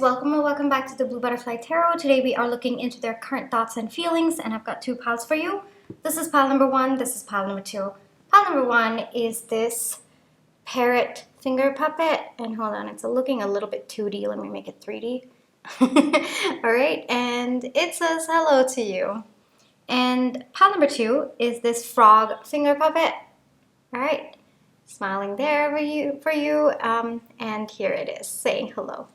welcome or welcome back to the Blue Butterfly Tarot. Today we are looking into their current thoughts and feelings, and I've got two piles for you. This is pile number one, this is pile number two. Pile number one is this parrot finger puppet, and hold on, it's looking a little bit 2D. Let me make it 3D. Alright, and it says hello to you. And pile number two is this frog finger puppet. Alright, smiling there for you, and here it is saying hello.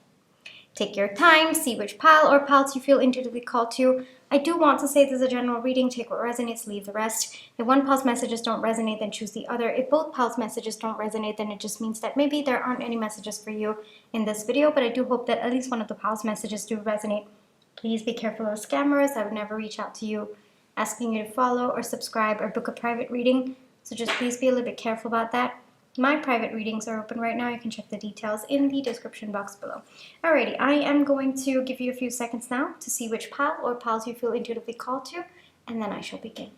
Take your time, see which pile or piles you feel intuitively called to. I do want to say this is a general reading. Take what resonates, leave the rest. If one pile's messages don't resonate, then choose the other. If both piles' messages don't resonate, then it just means that maybe there aren't any messages for you in this video, but I do hope that at least one of the piles' messages do resonate. Please be careful of scammers. I would never reach out to you asking you to follow or subscribe or book a private reading, so just please be a little bit careful about that. My private readings are open right now. You can check the details in the description box below. Alrighty, I am going to give you a few seconds now to see which pile or piles you feel intuitively called to, and then I shall begin.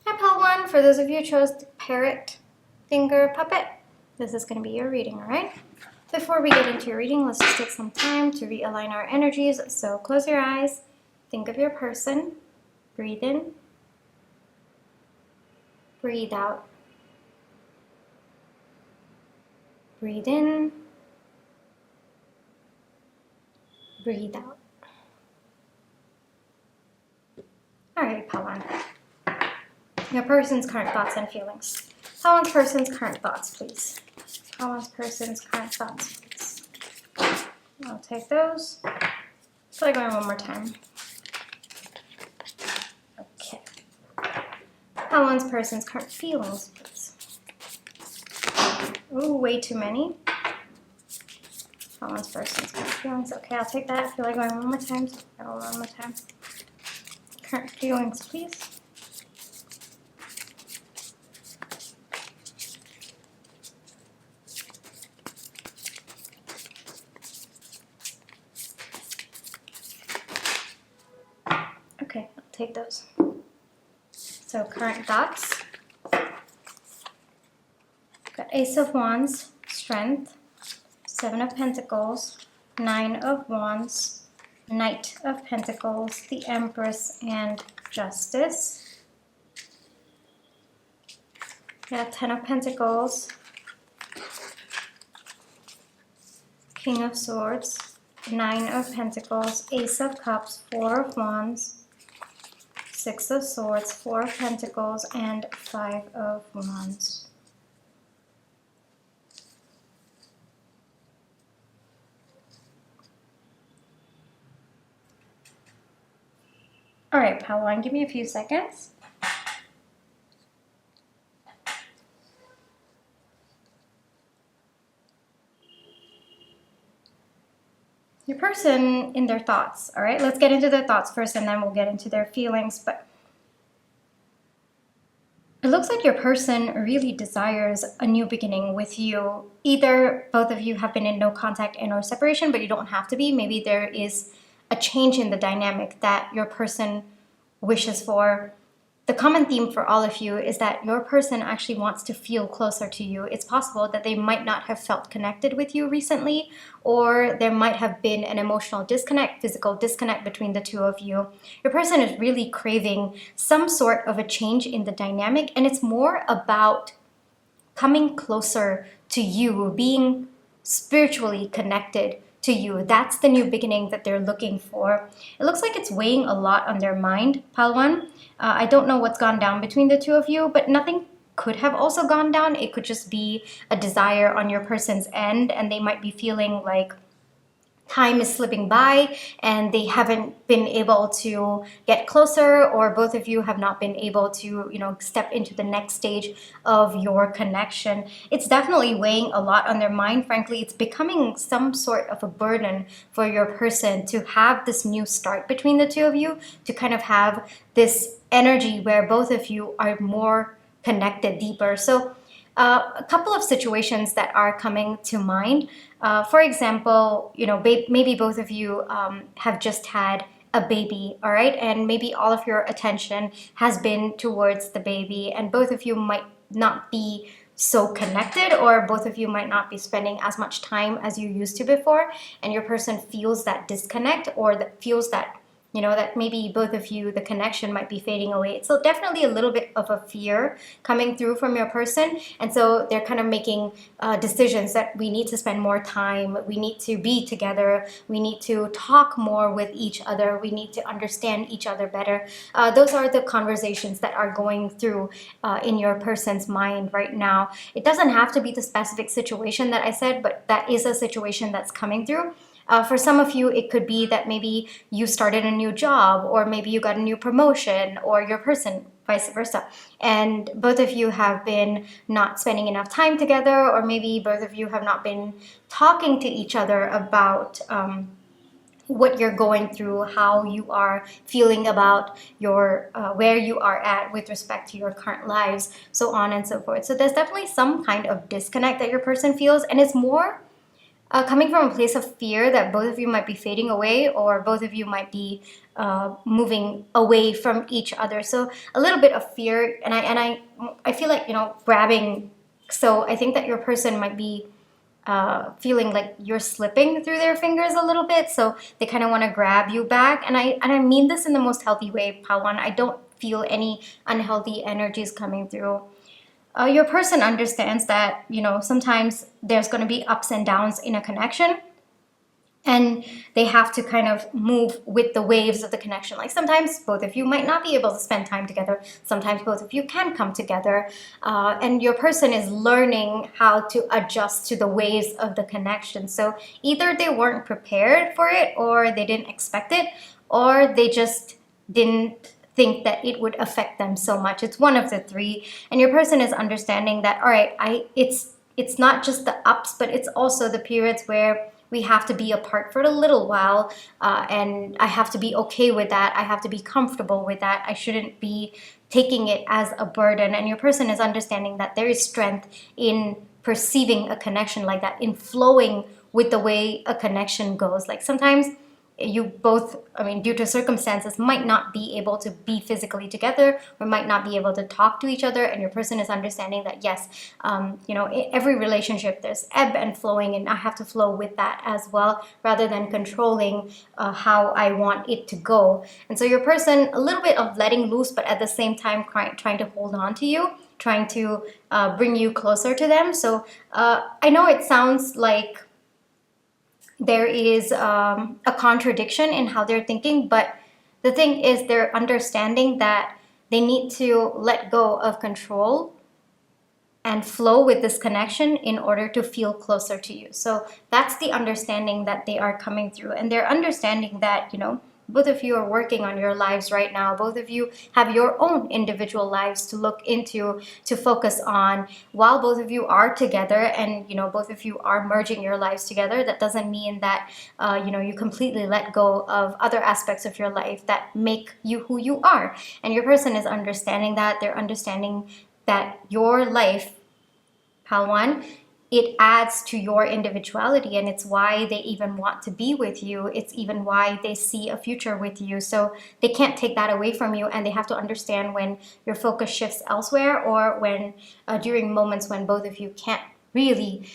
Hi, pile one. For those of you who chose the parrot finger puppet, this is going to be your reading, alright? Before we get into your reading, let's just take some time to realign our energies. So close your eyes, think of your person, breathe in, breathe out, breathe in, breathe out. Alright, Pawan. Your person's current thoughts and feelings. Pawan's person's current thoughts, please. Pawan's person's current thoughts, please. I'll take those. Try going one more time. Okay. Pawan's person's current feelings, please. Ooh, way too many. Pawan's person's current feelings. Okay, I'll take that. I feel like going one more time. So I'll go one more time. Current feelings, please. Okay, I'll take those. So current thoughts. Got Ace of Wands, Strength, Seven of Pentacles, Nine of Wands, Knight of Pentacles, the Empress, and Justice. Got Ten of Pentacles, King of Swords, Nine of Pentacles, Ace of Cups, Four of Wands, Six of Swords, Four of Pentacles, and Five of Wands. All right, pile one, give me a few seconds. Your person in their thoughts, all right? Let's get into their thoughts first, and then we'll get into their feelings. But it looks like your person really desires a new beginning with you. Either both of you have been in no contact and or separation, but you don't have to be. Maybe there is a change in the dynamic that your person wishes for. The common theme for all of you is that your person actually wants to feel closer to you. It's possible that they might not have felt connected with you recently, or there might have been an emotional disconnect, physical disconnect between the two of you. Your person is really craving some sort of a change in the dynamic, and it's more about coming closer to you, being spiritually connected to you. That's the new beginning that they're looking for. It looks like it's weighing a lot on their mind, pile one. I don't know what's gone down between the two of you, but nothing could have also gone down. It could just be a desire on your person's end, and they might be feeling like time is slipping by and they haven't been able to get closer, or both of you have not been able to, step into the next stage of your connection. It's definitely weighing a lot on their mind. Frankly, it's becoming some sort of a burden for your person to have this new start between the two of you, to kind of have this energy where both of you are more connected, deeper. So a couple of situations that are coming to mind. For example, maybe both of you have just had a baby, all right? And maybe all of your attention has been towards the baby, and both of you might not be so connected, or both of you might not be spending as much time as you used to before, and your person feels that disconnect, or that feels that, you know, that maybe both of you, the connection might be fading away. So definitely a little bit of a fear coming through from your person. And so they're kind of making decisions that we need to spend more time, we need to be together, we need to talk more with each other, we need to understand each other better. Those are the conversations that are going through in your person's mind right now. It doesn't have to be the specific situation that I said, but that is a situation that's coming through. For some of you, it could be that maybe you started a new job, or maybe you got a new promotion, or your person, vice versa. And both of you have been not spending enough time together, or maybe both of you have not been talking to each other about what you're going through, how you are feeling about your where you are at with respect to your current lives, so on and so forth. So there's definitely some kind of disconnect that your person feels, and it's more coming from a place of fear that both of you might be fading away, or both of you might be moving away from each other. So a little bit of fear, and I feel like, you know, grabbing. So I think that your person might be feeling like you're slipping through their fingers a little bit. So they kind of want to grab you back, and I mean this in the most healthy way, Pawan. I don't feel any unhealthy energies coming through. Your person understands that, you know, sometimes there's going to be ups and downs in a connection, and they have to kind of move with the waves of the connection. Like sometimes both of you might not be able to spend time together, sometimes both of you can come together, and your person is learning how to adjust to the waves of the connection. So either they weren't prepared for it, or they didn't expect it, or they just didn't think that it would affect them so much. It's one of the three. And your person is understanding that, all right, it's not just the ups, but it's also the periods where we have to be apart for a little while, and I have to be okay with that. I have to be comfortable with that. I shouldn't be taking it as a burden. And your person is understanding that there is strength in perceiving a connection like that, in flowing with the way a connection goes. Like sometimes you both, I mean, due to circumstances, might not be able to be physically together, or might not be able to talk to each other, and your person is understanding that, yes, you know, in every relationship there's ebb and flowing, and I have to flow with that as well, rather than controlling how I want it to go. And so your person, a little bit of letting loose, but at the same time trying to hold on to you, trying to bring you closer to them. So I know it sounds like there is a contradiction in how they're thinking, but the thing is they're understanding that they need to let go of control and flow with this connection in order to feel closer to you. So that's the understanding that they are coming through, and they're understanding that, you know, both of you are working on your lives right now. Both of you have your own individual lives to look into, to focus on. While both of you are together, and, you know, both of you are merging your lives together, that doesn't mean that you know, you completely let go of other aspects of your life that make you who you are. And your person is understanding that. They're understanding that your life, Palwan, it adds to your individuality, and it's why they even want to be with you. It's even why they see a future with you. So they can't take that away from you, and they have to understand when your focus shifts elsewhere, or when during moments when both of you can't really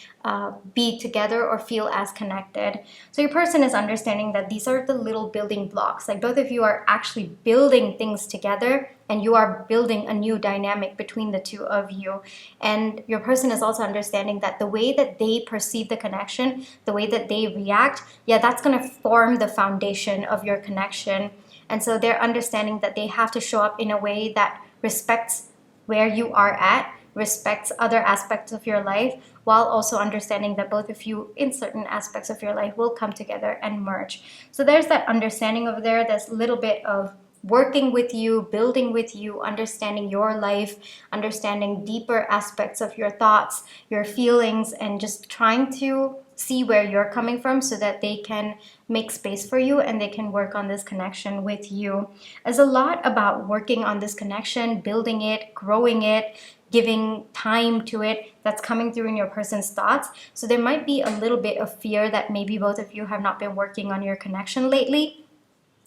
be together or feel as connected. So your person is understanding that these are the little building blocks. Like both of you are actually building things together, and you are building a new dynamic between the two of you. And your person is also understanding that the way that they perceive the connection, the way that they react, yeah, that's going to form the foundation of your connection. And so they're understanding that they have to show up in a way that respects where you are at, respects other aspects of your life, while also understanding that both of you in certain aspects of your life will come together and merge. So there's that understanding over there. There's a little bit of working with you, building with you, understanding your life, understanding deeper aspects of your thoughts, your feelings, and just trying to see where you're coming from so that they can make space for you and they can work on this connection with you. There's a lot about working on this connection, building it, growing it, giving time to it, that's coming through in your person's thoughts. So there might be a little bit of fear that maybe both of you have not been working on your connection lately.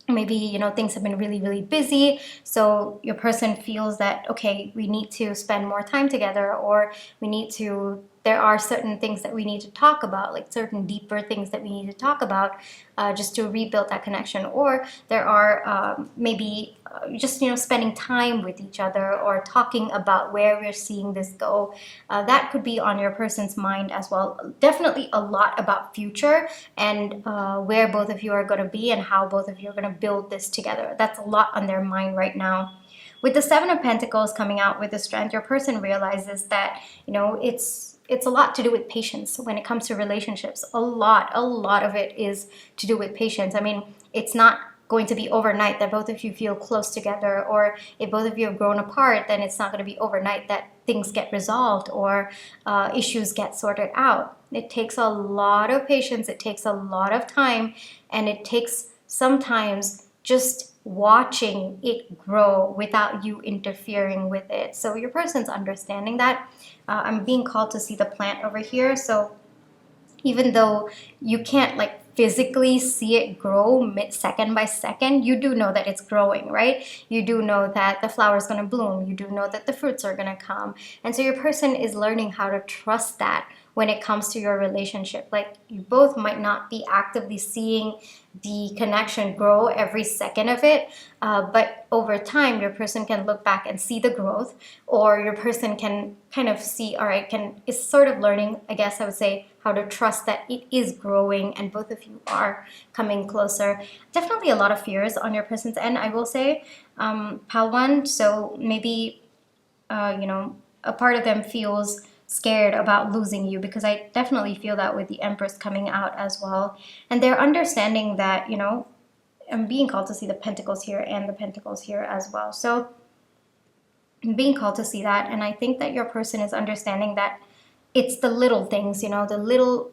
maybe, things have been really, really busy. So your person feels that, okay, we need to spend more time together, or there are certain things that we need to talk about, like certain deeper things that we need to talk about, just to rebuild that connection. Or there are maybe just, spending time with each other or talking about where we're seeing this go. That could be on your person's mind as well. Definitely a lot about future and where both of you are going to be and how both of you are going to build this together. That's a lot on their mind right now. With the Seven of Pentacles coming out with the Strength, your person realizes that, it's a lot to do with patience when it comes to relationships. A lot of it is to do with patience. I mean, it's not going to be overnight that both of you feel close together, or if both of you have grown apart, then it's not going to be overnight that things get resolved or issues get sorted out. It takes a lot of patience, it takes a lot of time, and it takes sometimes just watching it grow without you interfering with it. So your person's understanding that. I'm being called to see the plant over here. So even though you can't like physically see it grow second by second, you do know that it's growing, right? You do know that the flower is going to bloom. You do know that the fruits are going to come. And so your person is learning how to trust that when it comes to your relationship. Like, you both might not be actively seeing the connection grow every second of it, but over time your person can look back and see the growth, or your person can kind of see, all right, is sort of learning, I guess I would say, how to trust that it is growing and both of you are coming closer. Definitely a lot of fears on your person's end, I will say, pal one. So maybe a part of them feels scared about losing you, because I definitely feel that with the Empress coming out as well. And they're understanding that, I'm being called to see the Pentacles here and the Pentacles here as well. So I'm being called to see that, and I think that your person is understanding that it's the little things, the little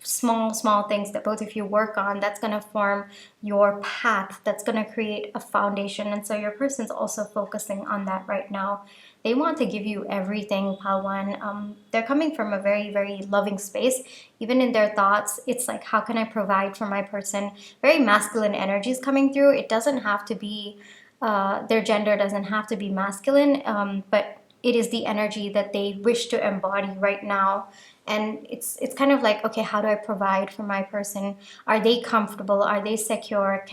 small things that both of you work on that's going to form your path, that's going to create a foundation. And so your person's also focusing on that right now. They want to give you everything, Palwan. They're coming from a very, very loving space. Even in their thoughts, it's like, how can I provide for my person? Very masculine energies coming through. It doesn't have to be, their gender doesn't have to be masculine, but it is the energy that they wish to embody right now. And it's kind of like, okay, how do I provide for my person? Are they comfortable? Are they secure?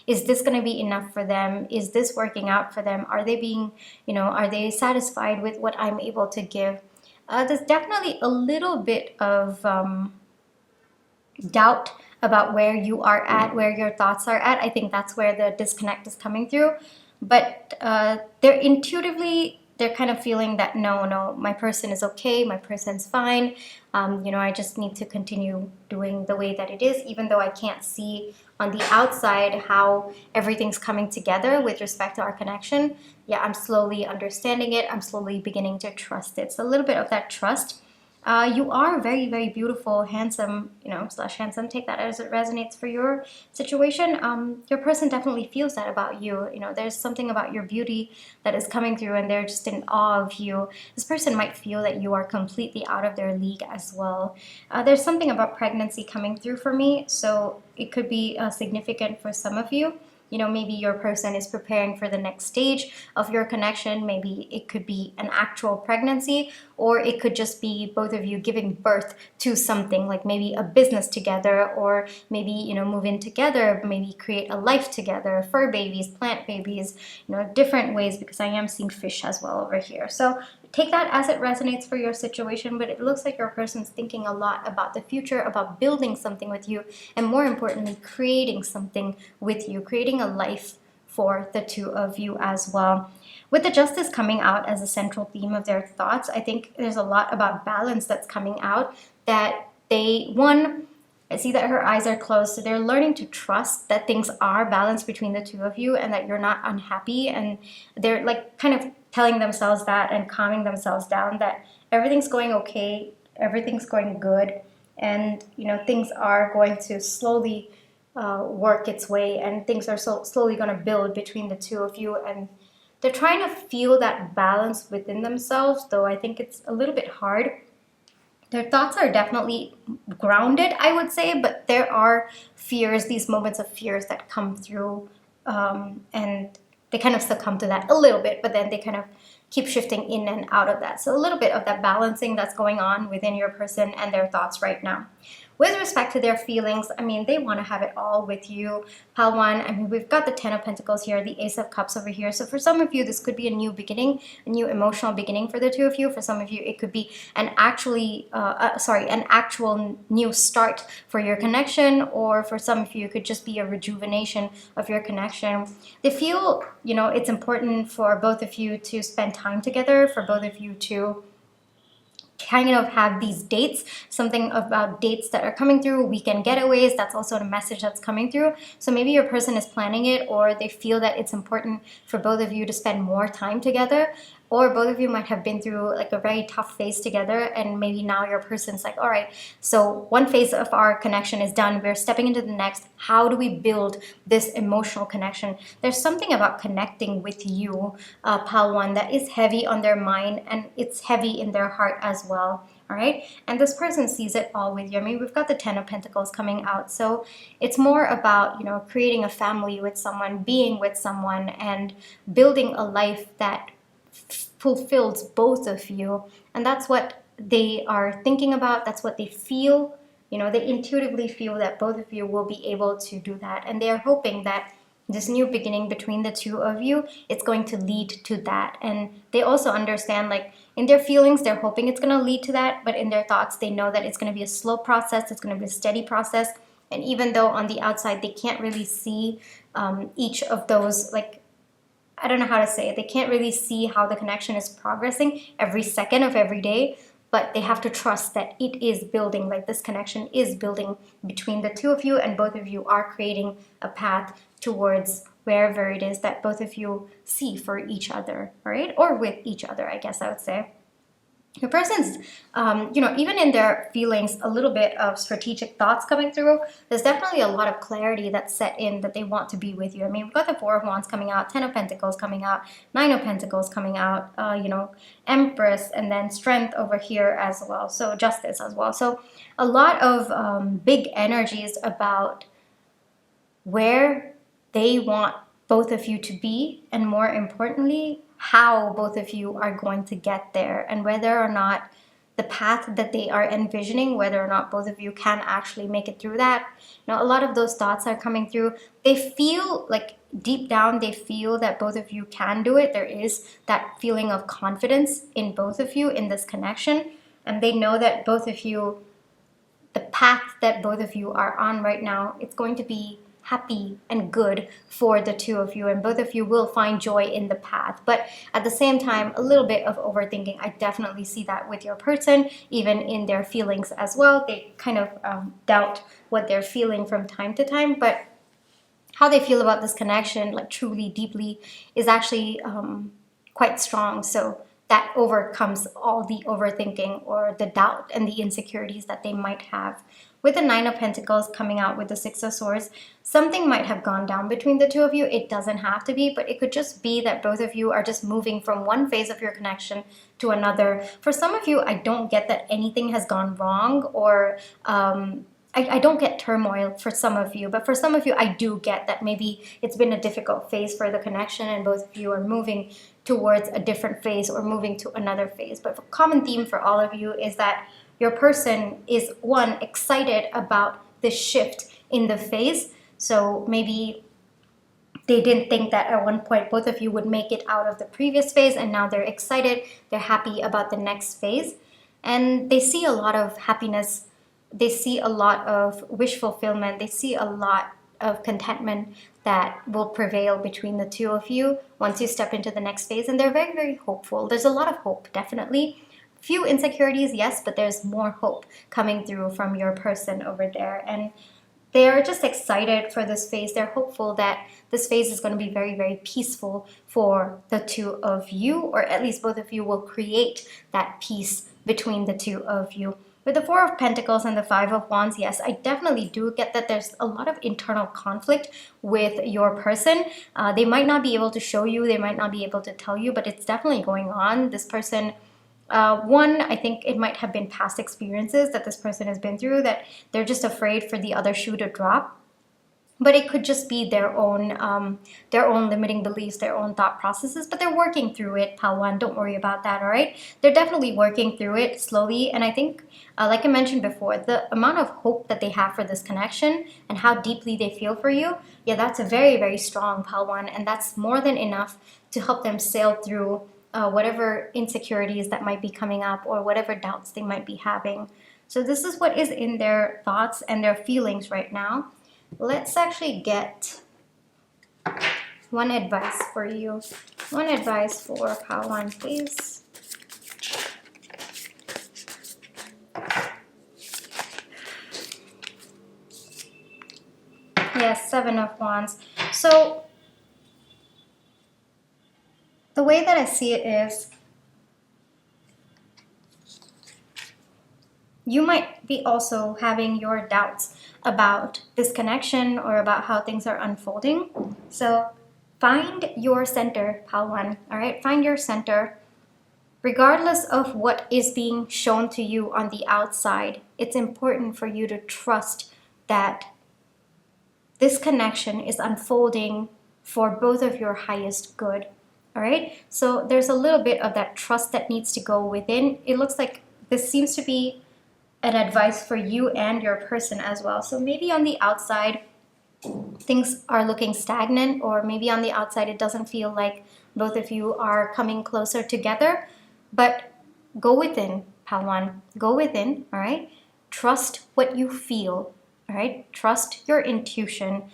Is this going to be enough for them? Is this working out for them? Are they being, are they satisfied with what I'm able to give? There's definitely a little bit of doubt about where you are at, where your thoughts are at. I think that's where the disconnect is coming through. But they're kind of feeling that, no, my person is okay, my person's fine. I just need to continue doing the way that it is, even though I can't see on the outside how everything's coming together with respect to our connection. Yeah, I'm slowly understanding it. I'm slowly beginning to trust it. It's a little bit of that trust. You are very, very beautiful, handsome, slash handsome. Take that as it resonates for your situation. Your person definitely feels that about you. There's something about your beauty that is coming through, and they're just in awe of you. This person might feel that you are completely out of their league as well. There's something about pregnancy coming through for me, so it could be significant for some of you. Maybe your person is preparing for the next stage of your connection. Maybe it could be an actual pregnancy, or it could just be both of you giving birth to something, like maybe a business together, or maybe, move in together, maybe create a life together, fur babies, plant babies, different ways, because I am seeing fish as well over here. So take that as it resonates for your situation, but it looks like your person's thinking a lot about the future, about building something with you, and more importantly, creating something with you, creating a life for the two of you as well. With the Justice coming out as a central theme of their thoughts, I think there's a lot about balance that's coming out, that I see that her eyes are closed, so they're learning to trust that things are balanced between the two of you and that you're not unhappy, and they're like kind of telling themselves that and calming themselves down, that everything's going okay, everything's going good, and things are going to slowly work its way, and things are slowly going to build between the two of you. And they're trying to feel that balance within themselves, though I think it's a little bit hard. Their thoughts are definitely grounded, I would say, but there are fears, these moments of fears that come through and they kind of succumb to that a little bit, but then they kind of keep shifting in and out of that. So a little bit of that balancing that's going on within your person and their thoughts right now. With respect to their feelings, I mean, they want to have it all with you, Pile 1. I mean, we've got the Ten of Pentacles here, the Ace of Cups over here. So for some of you, this could be a new beginning, a new emotional beginning for the two of you. For some of you, it could be an actual new start for your connection, or for some of you, it could just be a rejuvenation of your connection. They feel, it's important for both of you to spend time together, for both of you to kind of have these dates, something about dates that are coming through, weekend getaways. That's also a message that's coming through. So maybe your person is planning it, or they feel that it's important for both of you to spend more time together. Or both of you might have been through like a very tough phase together, and maybe now your person's like, all right, so one phase of our connection is done, we're stepping into the next. How do we build this emotional connection? There's something about connecting with you, Pile 1, that is heavy on their mind, and it's heavy in their heart as well. All right, and this person sees it all with you. I mean, we've got the Ten of Pentacles coming out, so it's more about, creating a family with someone, being with someone, and building a life that fulfills both of you. And that's what they are thinking about. That's what they feel. They intuitively feel that both of you will be able to do that. And they are hoping that this new beginning between the two of you, it's going to lead to that. And they also understand, like, in their feelings, they're hoping it's going to lead to that. But in their thoughts, they know that it's going to be a slow process. It's going to be a steady process. And even though on the outside, they can't really see each of those, like, I don't know how to say it. They can't really see how the connection is progressing every second of every day, but they have to trust that it is building, like this connection is building between the two of you, and both of you are creating a path towards wherever it is that both of you see for each other, right? Or with each other, I guess I would say. Your person's, even in their feelings, a little bit of strategic thoughts coming through. There's definitely a lot of clarity that's set in that they want to be with you. I mean, we've got the Four of Wands coming out, Ten of Pentacles coming out, Nine of Pentacles coming out, Empress, and then Strength over here as well. So Justice as well. So a lot of big energies about where they want both of you to be, and more importantly, how both of you are going to get there, and whether or not the path that they are envisioning, whether or not both of you can actually make it through that. A lot of those thoughts are coming through. They feel like deep down, they feel that both of you can do it. There is that feeling of confidence in both of you in this connection, and they know that both of you, the path that both of you are on right now, it's going to be happy and good for the two of you, and both of you will find joy in the path. But at the same time, a little bit of overthinking. I definitely see that with your person, even in their feelings as well. They kind of doubt what they're feeling from time to time, but how they feel about this connection, like truly, deeply, is actually quite strong. So that overcomes all the overthinking or the doubt and the insecurities that they might have. With the Nine of Pentacles coming out with the Six of Swords, something might have gone down between the two of you. It doesn't have to be, but it could just be that both of you are just moving from one phase of your connection to another. For some of you, I don't get that anything has gone wrong, or I don't get turmoil for some of you, but for some of you, I do get that maybe it's been a difficult phase for the connection, and both of you are moving towards a different phase or moving to another phase. But the common theme for all of you is that your person is, one, excited about this shift in the phase. So maybe they didn't think that at one point both of you would make it out of the previous phase, and now they're excited, they're happy about the next phase. And they see a lot of happiness, they see a lot of wish fulfillment, they see a lot of contentment that will prevail between the two of you once you step into the next phase. And they're very, very hopeful. There's a lot of hope, definitely. Few insecurities, yes, but there's more hope coming through from your person over there. And they're just excited for this phase. They're hopeful that this phase is going to be very, very peaceful for the two of you, or at least both of you will create that peace between the two of you. With the Four of Pentacles and the Five of Wands, yes, I definitely do get that there's a lot of internal conflict with your person. They might not be able to show you, they might not be able to tell you, but it's definitely going on. This person, one, I think it might have been past experiences that this person has been through, that they're just afraid for the other shoe to drop. but it could just be their own limiting beliefs, their own thought processes, but they're working through it, pal one. Don't worry about that, all right? They're definitely working through it slowly, and I think, like I mentioned before, the amount of hope that they have for this connection and how deeply they feel for you, yeah, that's a very, very strong, pal one, and that's more than enough to help them sail through whatever insecurities that might be coming up or whatever doubts they might be having. So this is what is in their thoughts and their feelings right now. Let's actually get one advice for you. One advice for pal one, please. Yes, 7 of Wands. So the way that I see it is, you might be also having your doubts about this connection or about how things are unfolding. So find your center, pal one, all right? Find your center. Regardless of what is being shown to you on the outside, it's important for you to trust that this connection is unfolding for both of your highest good, all right? So there's a little bit of that trust that needs to go within. It looks like this seems to be an advice for you and your person as well. So maybe on the outside, things are looking stagnant, or maybe on the outside, it doesn't feel like both of you are coming closer together, but go within, pal one, go within, all right? Trust what you feel, all right? Trust your intuition,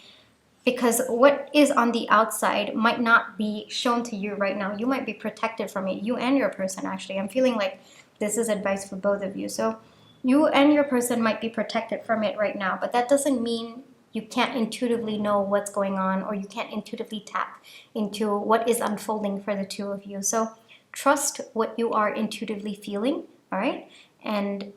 because what is on the outside might not be shown to you right now. You might be protected from it, you and your person, actually. I'm feeling like this is advice for both of you. So you and your person might be protected from it right now, but that doesn't mean you can't intuitively know what's going on, or you can't intuitively tap into what is unfolding for the two of you. So trust what you are intuitively feeling, all right? And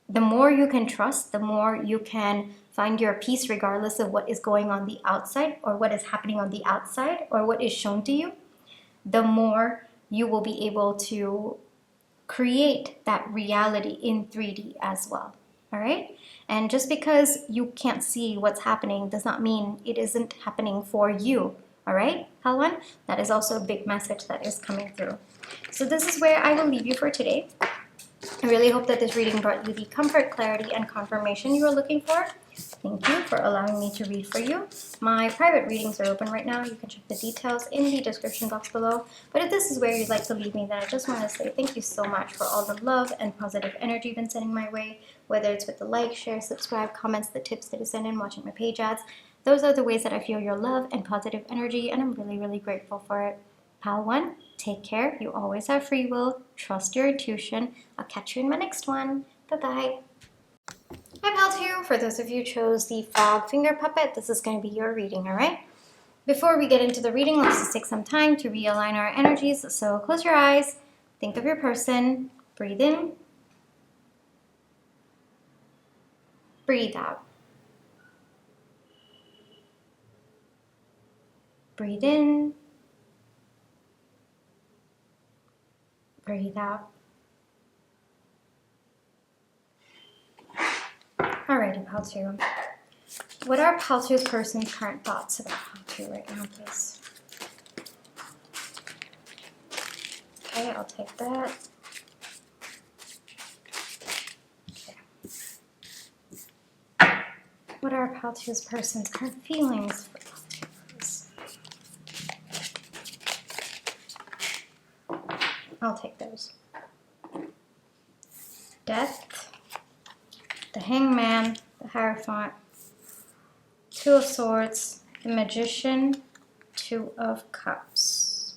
the more you can trust, the more you can find your peace regardless of what is going on the outside, or what is happening on the outside, or what is shown to you, the more you will be able to create that reality in 3D as well, all right? And just because you can't see what's happening does not mean it isn't happening for you, all right, pal one? That is also a big message that is coming through. So this is where I will leave you for today. I really hope that this reading brought you the comfort, clarity, and confirmation you were looking for. Thank you for allowing me to read for you. My private readings are open right now. You can check the details in the description box below. But if this is where you'd like to leave me, then I just want to say thank you so much for all the love and positive energy you've been sending my way, whether it's with the like, share, subscribe, comments, the tips that you send in, watching my page ads. Those are the ways that I feel your love and positive energy, and I'm really, really grateful for it. Pal one, take care. You always have free will. Trust your intuition. I'll catch you in my next one. Bye-bye. Hi, pal two. For those of you who chose the frog finger puppet, this is going to be your reading, all right? Before we get into the reading, let's just take some time to realign our energies. So close your eyes, think of your person, breathe in, breathe out. Breathe in, breathe out. Alrighty, pal two. What are pal two's person's current thoughts about pal two right now, please? Okay, I'll take that. Okay. What are pal two's person's current feelings for pal two, please? I'll take those. Death, the Hangman, the Hierophant, Two of Swords, the Magician, Two of Cups.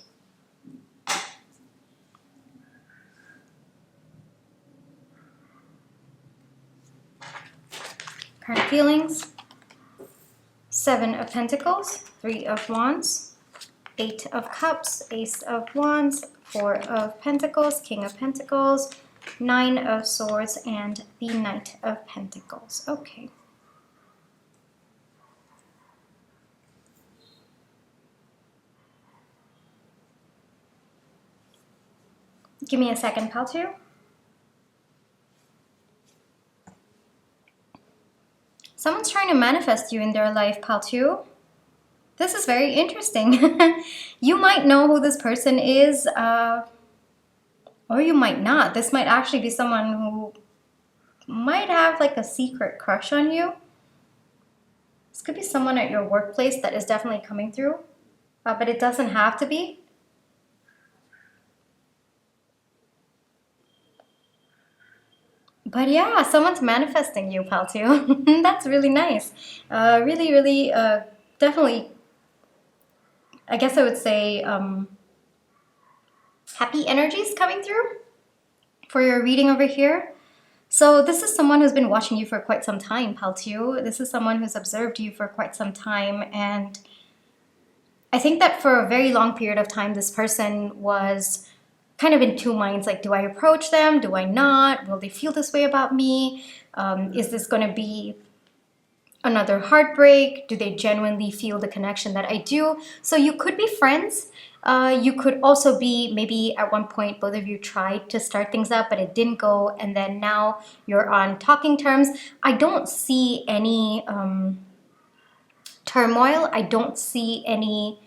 Current feelings, Seven of Pentacles, Three of Wands, Eight of Cups, Ace of Wands, Four of Pentacles, King of Pentacles, Nine of Swords, and the Knight of Pentacles. Okay. Give me a second, pal two. Someone's trying to manifest you in their life, pal 2. This is very interesting. You might know who this person is, or you might not. This might actually be someone who might have like a secret crush on you. This could be someone at your workplace that is definitely coming through, but it doesn't have to be. But yeah, someone's manifesting you, pal 2. That's really nice. Really, definitely, I guess I would say happy energies coming through for your reading over here. So this is someone who's been watching you for quite some time, pal 2. This is someone who's observed you for quite some time, and I think that for a very long period of time, this person was kind of in two minds, like, do I approach them? Do I not? Will they feel this way about me? Is this going to be another heartbreak? Do they genuinely feel the connection that I do? So you could be friends. You could also be, maybe at one point both of you tried to start things up, but it didn't go, and then now you're on talking terms. I don't see any turmoil. I don't see any,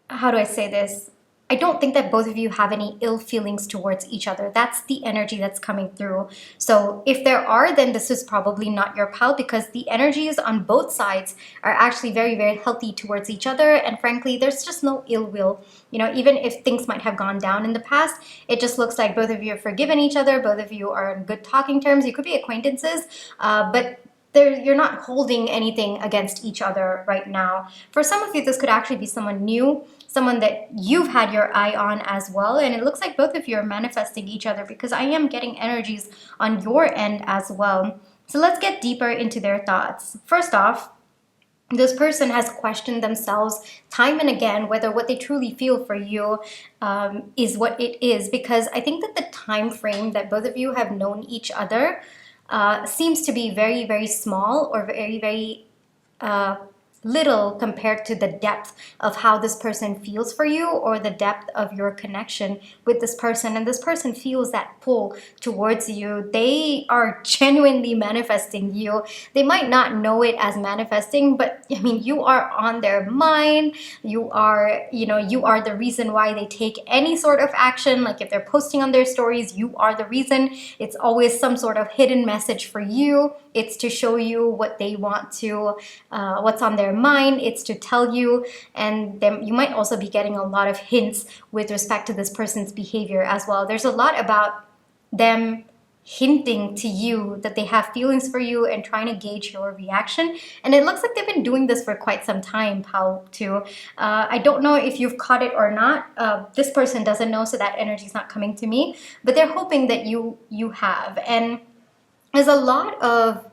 how do I say this? I don't think that both of you have any ill feelings towards each other. That's the energy that's coming through. So if there are, then this is probably not your pal, because the energies on both sides are actually very healthy towards each other. And frankly, there's just no ill will. You know, even if things might have gone down in the past, it just looks like both of you have forgiven each other. Both of you are on good talking terms. You could be acquaintances, but you're not holding anything against each other right now. For some of you, this could actually be someone new, someone that you've had your eye on as well. And it looks like both of you are manifesting each other, because I am getting energies on your end as well. So let's get deeper into their thoughts. First off, this person has questioned themselves time and again whether what they truly feel for you is what it is, because I think that the time frame that both of you have known each other seems to be very small, or very little compared to the depth of how this person feels for you, or the depth of your connection with this person. And this person feels that pull towards you. They are genuinely manifesting you. They might not know it as manifesting, but I mean, you are on their mind. You are, you are the reason why they take any sort of action. Like if they're posting on their stories, you are the reason. It's always some sort of hidden message for you. It's to show you what they want to, what's on their mind. It's to tell you, and then you might also be getting a lot of hints with respect to this person's behavior as well. There's a lot about them hinting to you that they have feelings for you and trying to gauge your reaction. And it looks like they've been doing this for quite some time, pal, too. I don't know if you've caught it or not. This person doesn't know, so that energy is not coming to me. But they're hoping that you have. And there's a lot of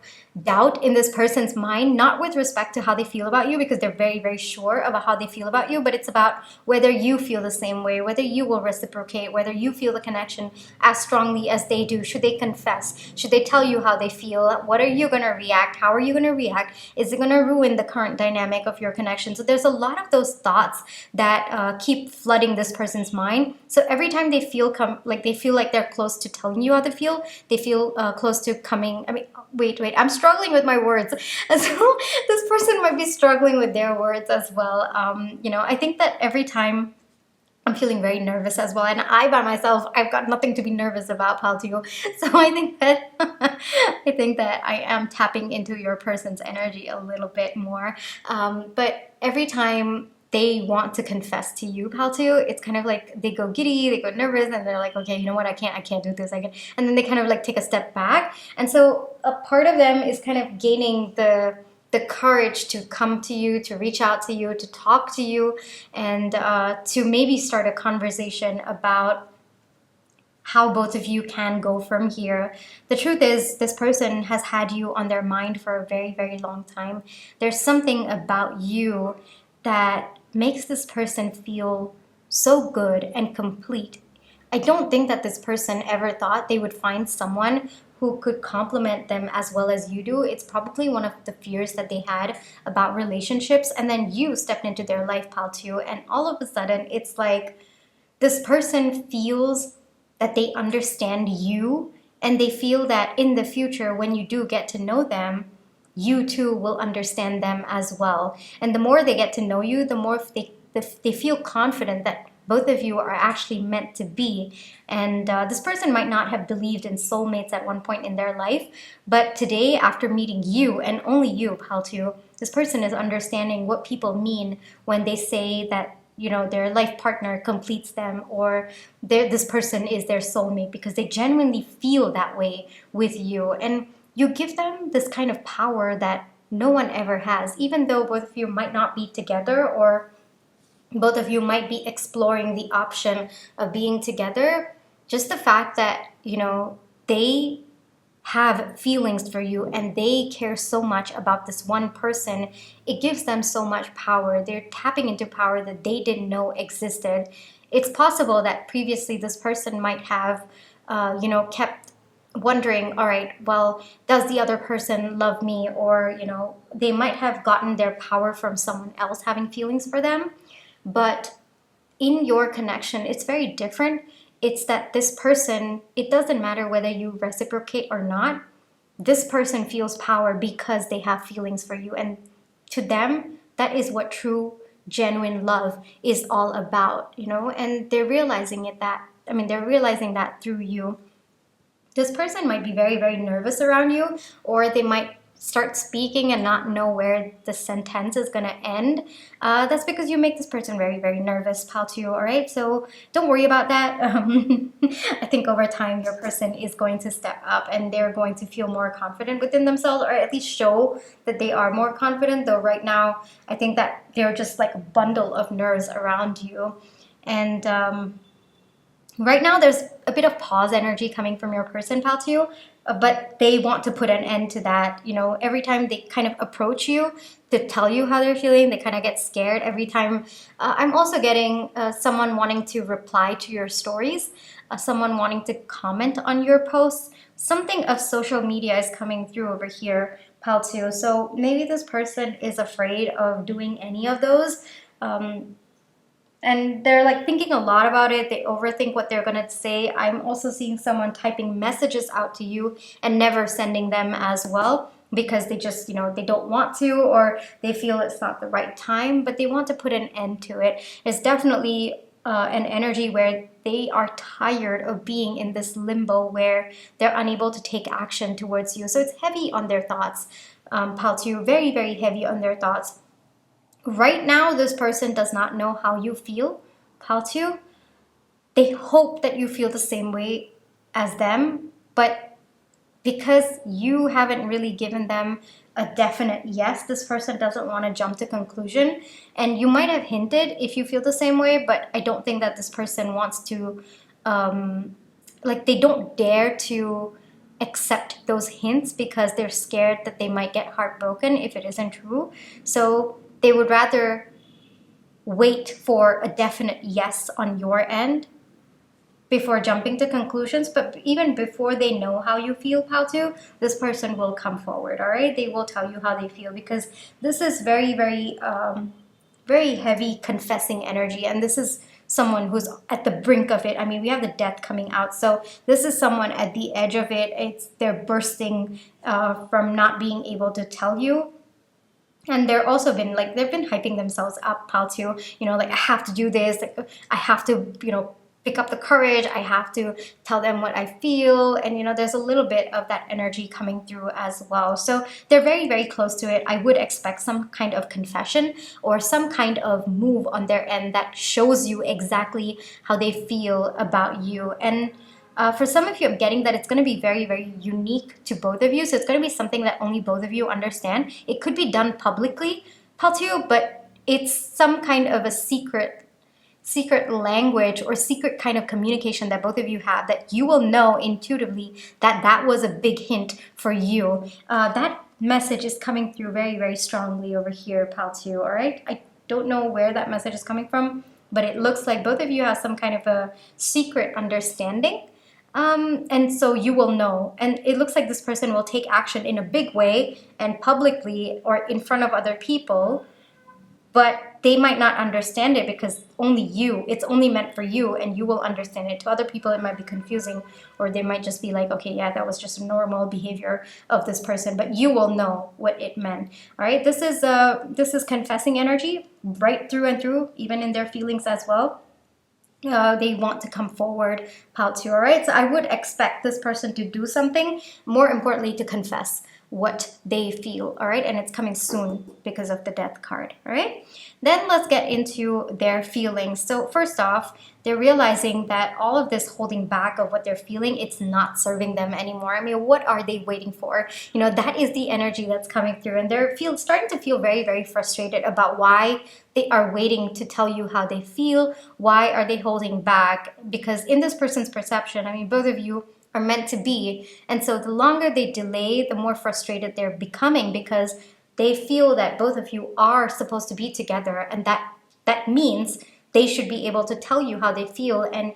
doubt in this person's mind, not with respect to how they feel about you, because they're very sure about how they feel about you, but it's about whether you feel the same way, whether you will reciprocate, whether you feel the connection as strongly as they do. Should they confess? Should they tell you how they feel? What are you going to react? How are you going to react? Is it going to ruin the current dynamic of your connection? So there's a lot of those thoughts that keep flooding this person's mind. So every time they feel like they're close to telling you how they feel close to coming. I mean, wait, I'm struggling with my words. So this person might be struggling with their words as well. I think that every time I'm feeling very nervous as well, and I by myself, I've got nothing to be nervous about, pal, to you. So I think that I am tapping into your person's energy a little bit more. But every time they want to confess to you, pal, too, it's kind of like they go giddy, they go nervous, and they're like, okay, you know what, I can't do this, and then they kind of like take a step back. And so a part of them is kind of gaining the courage to come to you, to reach out to you, to talk to you, and to maybe start a conversation about how both of you can go from here. The truth is, this person has had you on their mind for a very long time. There's something about you that makes this person feel so good and complete. I don't think that this person ever thought they would find someone who could complement them as well as you do. It's probably one of the fears that they had about relationships, and then you stepped into their life, pal, too, and all of a sudden it's like this person feels that they understand you And they feel that in the future, when you do get to know them, you too will understand them as well. And the more they get to know you, the more they feel confident that both of you are actually meant to be. And this person might not have believed in soulmates at one point in their life, but today, after meeting you and only you, Paltu, this person is understanding what people mean when they say that, you know, their life partner completes them, or this person is their soulmate, because they genuinely feel that way with you. And you give them this kind of power that no one ever has, even though both of you might not be together, or both of you might be exploring the option of being together. Just the fact that, you know, they have feelings for you and they care so much about this one person, it gives them so much power. They're tapping into power that they didn't know existed. It's possible that previously this person might have, kept wondering, all right, well, does the other person love me? Or, you know, they might have gotten their power from someone else having feelings for them. But in your connection, it's very different. It's that this person, it doesn't matter whether you reciprocate or not, this person feels power because they have feelings for you. And to them, that is what true, genuine love is all about, you know? And they're realizing they're realizing that through you. This person might be very, very nervous around you, or they might start speaking and not know where the sentence is going to end. That's because you make this person very, very nervous, Paltu, all right? So don't worry about that. I think over time, your person is going to step up and they're going to feel more confident within themselves, or at least show that they are more confident. Though right now, I think that they're just like a bundle of nerves around you. And right now, there's a bit of pause energy coming from your person, Paltu, but they want to put an end to that. You know, every time they kind of approach you to tell you how they're feeling, they kind of get scared every time. I'm also getting someone wanting to reply to your stories, someone wanting to comment on your posts. Something of social media is coming through over here, Paltu. So maybe this person is afraid of doing any of those. And they're like thinking a lot about it. They overthink what they're going to say. I'm also seeing someone typing messages out to you and never sending them as well, because they just, you know, they don't want to, or they feel it's not the right time, but they want to put an end to it. It's definitely an energy where they are tired of being in this limbo where they're unable to take action towards you. So it's heavy on their thoughts, Paltu, very, very heavy on their thoughts. Right now, this person does not know how you feel, Paltu. They hope that you feel the same way as them, but because you haven't really given them a definite yes, this person doesn't want to jump to conclusion. And you might have hinted if you feel the same way, but I don't think that this person wants to, they don't dare to accept those hints because they're scared that they might get heartbroken if it isn't true. So they would rather wait for a definite yes on your end before jumping to conclusions. But even before they know how you feel, Paltu, this person will come forward, all right? They will tell you how they feel, because this is very, very, very heavy confessing energy. And this is someone who's at the brink of it. I mean, we have the death coming out. So this is someone at the edge of it. They're bursting from not being able to tell you. And they've been hyping themselves up, Paltu, I have to do this, I have to, pick up the courage, I have to tell them what I feel. And, there's a little bit of that energy coming through as well. So they're very, very close to it. I would expect some kind of confession or some kind of move on their end that shows you exactly how they feel about you. And for some of you, I'm getting that it's going to be very, very unique to both of you. So it's going to be something that only both of you understand. It could be done publicly, Paltu, but it's some kind of a secret language or secret kind of communication that both of you have, that you will know intuitively that was a big hint for you. That message is coming through very, very strongly over here, Paltu, all right? I don't know where that message is coming from, but it looks like both of you have some kind of a secret understanding. And so you will know. And it looks like this person will take action in a big way and publicly or in front of other people but they might not understand it because it's only meant for you and you will understand it. To other people, it might be confusing, or they might just be like, okay, yeah, that was just a normal behavior of this person, but you will know what it meant. All right, this is confessing energy right through and through, even in their feelings as well. They want to come forward, how to, all right? So I would expect this person to do something, more importantly, to confess what they feel, all right? And it's coming soon because of the death card, all right? Then let's get into their feelings. So first off, they're realizing that all of this holding back of what they're feeling, it's not serving them anymore. I mean, what are they waiting for? You know, that is the energy that's coming through, and they're starting to feel very, very frustrated about why they are waiting to tell you how they feel. Why are they holding back? Because in this person's perception, I mean, both of you are meant to be. And so the longer they delay, the more frustrated they're becoming, because they feel that both of you are supposed to be together, and that means they should be able to tell you how they feel. And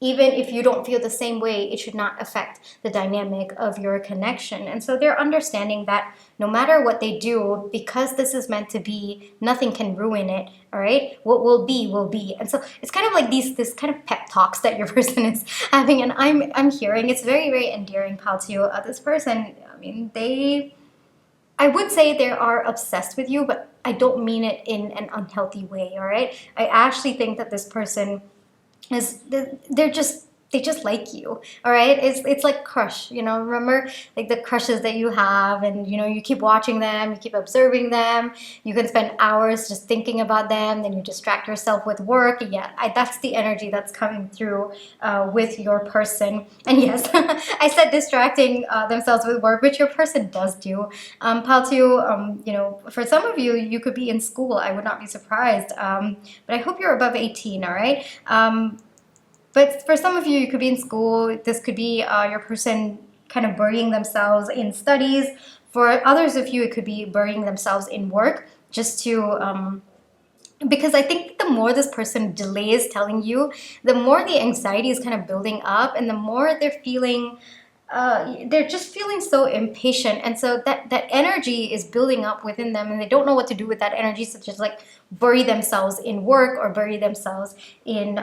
even if you don't feel the same way, it should not affect the dynamic of your connection. And so they're understanding that no matter what they do, because this is meant to be, nothing can ruin it. All right, what will be will be. And so it's kind of like this kind of pep talks that your person is having, and I'm hearing. It's very, very endearing, pal, to you. This person, I mean, I would say they are obsessed with you, but I don't mean it in an unhealthy way. All right, I actually think that this person is, they just like you. All right, it's like crush, you know. Remember, like the crushes that you have, and you know, you keep watching them, you keep observing them, you can spend hours just thinking about them, then you distract yourself with work. Yeah, that's the energy that's coming through with your person. And yes, I said distracting themselves with work, which your person does do. Paltu, you know, for some of you, you could be in school. I would not be surprised, but I hope you're above 18. All right. But for some of you, you could be in school. This could be your person kind of burying themselves in studies. For others of you, it could be burying themselves in work, just to, because I think the more this person delays telling you, the more the anxiety is kind of building up, and the more they're just feeling so impatient. And so that energy is building up within them, and they don't know what to do with that energy, such as like bury themselves in work or bury themselves in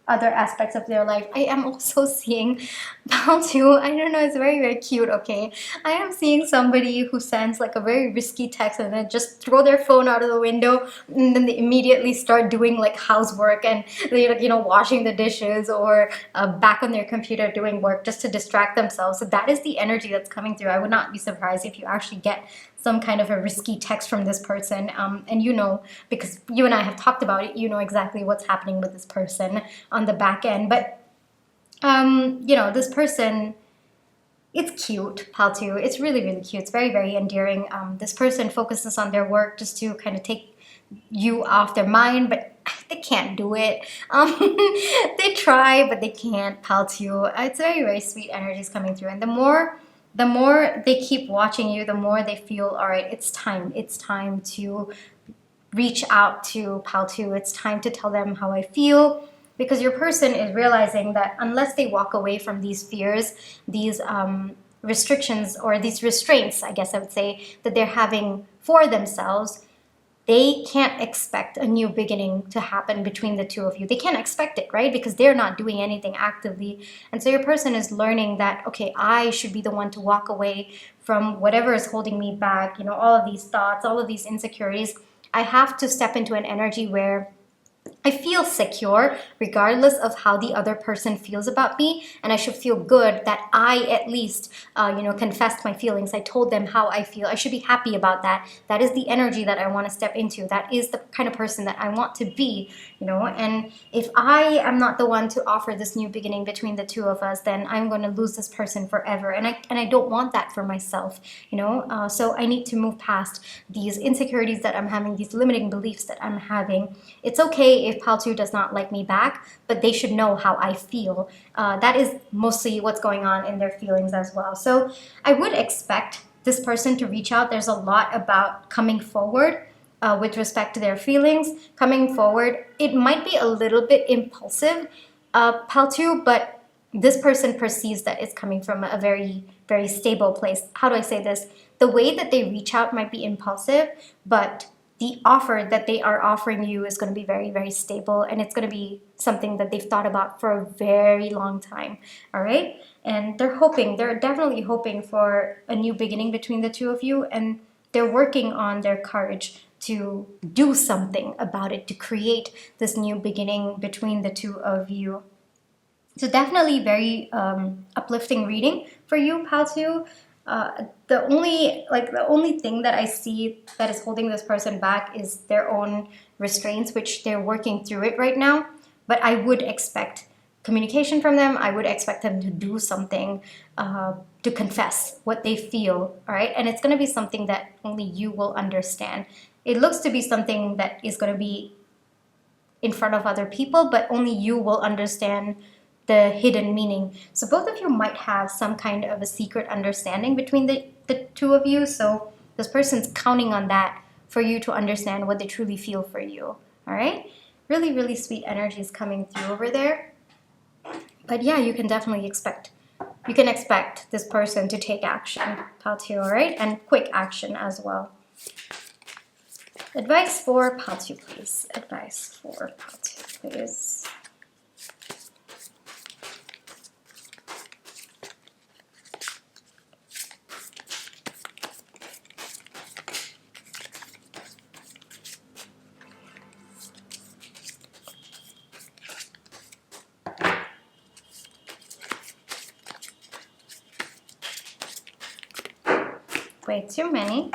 other aspects of their life. I am also seeing Baltu. I don't know, it's very, very cute, okay? I am seeing somebody who sends like a very risky text and then just throw their phone out of the window, and then they immediately start doing like housework, and they, you know, washing the dishes, or back on their computer doing work just to distract themselves. So that is the energy that's coming through. I would not be surprised if you actually get some kind of a risky text from this person, and you know, because you and I have talked about it, you know exactly what's happening with this person on the back end. But you know, this person, it's cute, Paltu. It's really, really cute. It's very, very endearing. This person focuses on their work just to kind of take you off their mind, but they can't do it. They try, but they can't, Paltu. It's very, very sweet energies coming through, and the more they keep watching you, the more they feel, all right, it's time to reach out to Paltu. It's time to tell them how I feel, because your person is realizing that unless they walk away from these fears, these restrictions, or these restraints, I guess I would say, that they're having for themselves, they can't expect a new beginning to happen between the two of you. They can't expect it, right? Because they're not doing anything actively. And so your person is learning that, okay, I should be the one to walk away from whatever is holding me back, you know, all of these thoughts, all of these insecurities. I have to step into an energy where I feel secure regardless of how the other person feels about me, and I should feel good that I at least, you know, confessed my feelings. I told them how I feel. I should be happy about that. That is the energy that I want to step into. That is the kind of person that I want to be, you know. And if I am not the one to offer this new beginning between the two of us, then I'm going to lose this person forever, and I don't want that for myself, you know. So I need to move past these insecurities that I'm having, these limiting beliefs that I'm having. It's okay if Paltu does not like me back, but they should know how I feel. That is mostly what's going on in their feelings as well. So I would expect this person to reach out. There's a lot about coming forward with respect to their feelings. Coming forward, it might be a little bit impulsive, Paltu, but this person perceives that it's coming from a very, very stable place. How do I say this? The way that they reach out might be impulsive, but the offer that they are offering you is going to be very, very stable, and it's going to be something that they've thought about for a very long time. All right. And they're definitely hoping for a new beginning between the two of you, and they're working on their courage to do something about it, to create this new beginning between the two of you. So definitely very uplifting reading for you, pal two. The only thing that I see that is holding this person back is their own restraints, which they're working through it right now. But I would expect communication from them. I would expect them to do something, to confess what they feel. All right, and it's going to be something that only you will understand. It looks to be something that is going to be in front of other people, but only you will understand the hidden meaning. So both of you might have some kind of a secret understanding between the two of you. So this person's counting on that for you to understand what they truly feel for you. All right? Really, really sweet energies coming through over there. But yeah, you can definitely expect this person to take action, pal two, all right? And quick action as well. Advice for pal two, please. Advice for pal two, please. Way too many.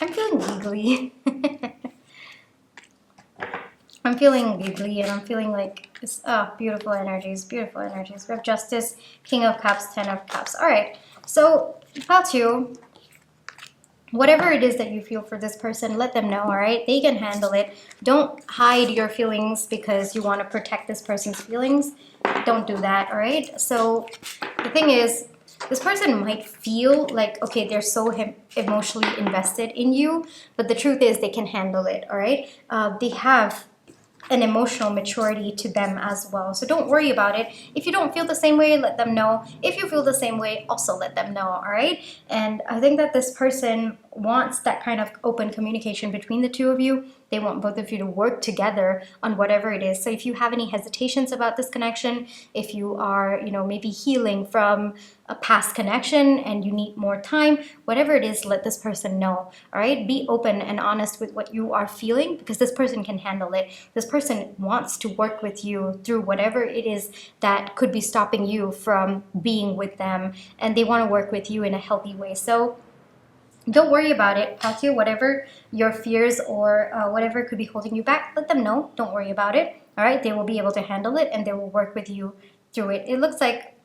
I'm feeling giggly. I'm feeling giggly, and I'm feeling like it's beautiful energies, beautiful energies. We have Justice, King of Cups, Ten of Cups. All right, so pal two, whatever it is that you feel for this person, let them know, all right? They can handle it. Don't hide your feelings because you want to protect this person's feelings. Don't do that, all right? So the thing is, this person might feel like, okay, they're so emotionally invested in you, but the truth is they can handle it, all right? They have an emotional maturity to them as well. So don't worry about it. If you don't feel the same way, let them know. If you feel the same way, also let them know, all right? And I think that this person wants that kind of open communication between the two of you. They want both of you to work together on whatever it is. So if you have any hesitations about this connection, if you are, maybe healing from a past connection and you need more time, whatever it is, let this person know, all right? Be open and honest with what you are feeling, because this person can handle it. This person wants to work with you through whatever it is that could be stopping you from being with them, and they want to work with you in a healthy way. So don't worry about it, Patu. Whatever your fears or whatever could be holding you back, let them know. Don't worry about it. All right, they will be able to handle it, and they will work with you through it. It looks like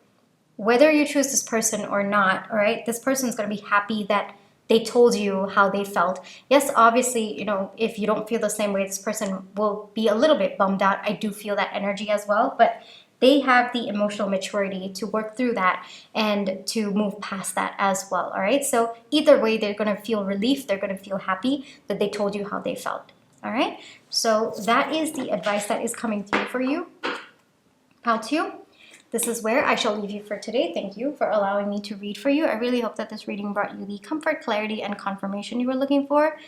whether you choose this person or not, all right, this person's going to be happy that they told you how they felt. Yes, obviously, if you don't feel the same way, this person will be a little bit bummed out. I do feel that energy as well, but they have the emotional maturity to work through that and to move past that as well, all right? So either way, they're going to feel relief. They're going to feel happy that they told you how they felt, all right? So that is the advice that is coming through for you, pal two. This is where I shall leave you for today. Thank you for allowing me to read for you. I really hope that this reading brought you the comfort, clarity, and confirmation you were looking for.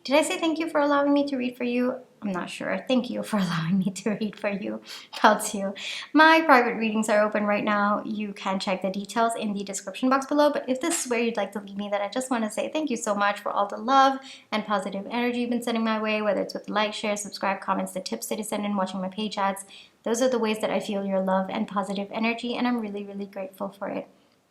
Did I say thank you for allowing me to read for you? I'm not sure. Thank you for allowing me to read for you. Pal two. My private readings are open right now. You can check the details in the description box below. But if this is where you'd like to leave me, then I just want to say thank you so much for all the love and positive energy you've been sending my way, whether it's with like, share, subscribe, comments, the tips that you send in, watching my page ads. Those are the ways that I feel your love and positive energy, and I'm really, really grateful for it.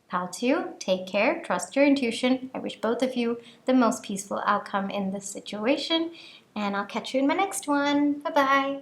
Pal two, take care, trust your intuition. I wish both of you the most peaceful outcome in this situation, and I'll catch you in my next one. Bye-bye.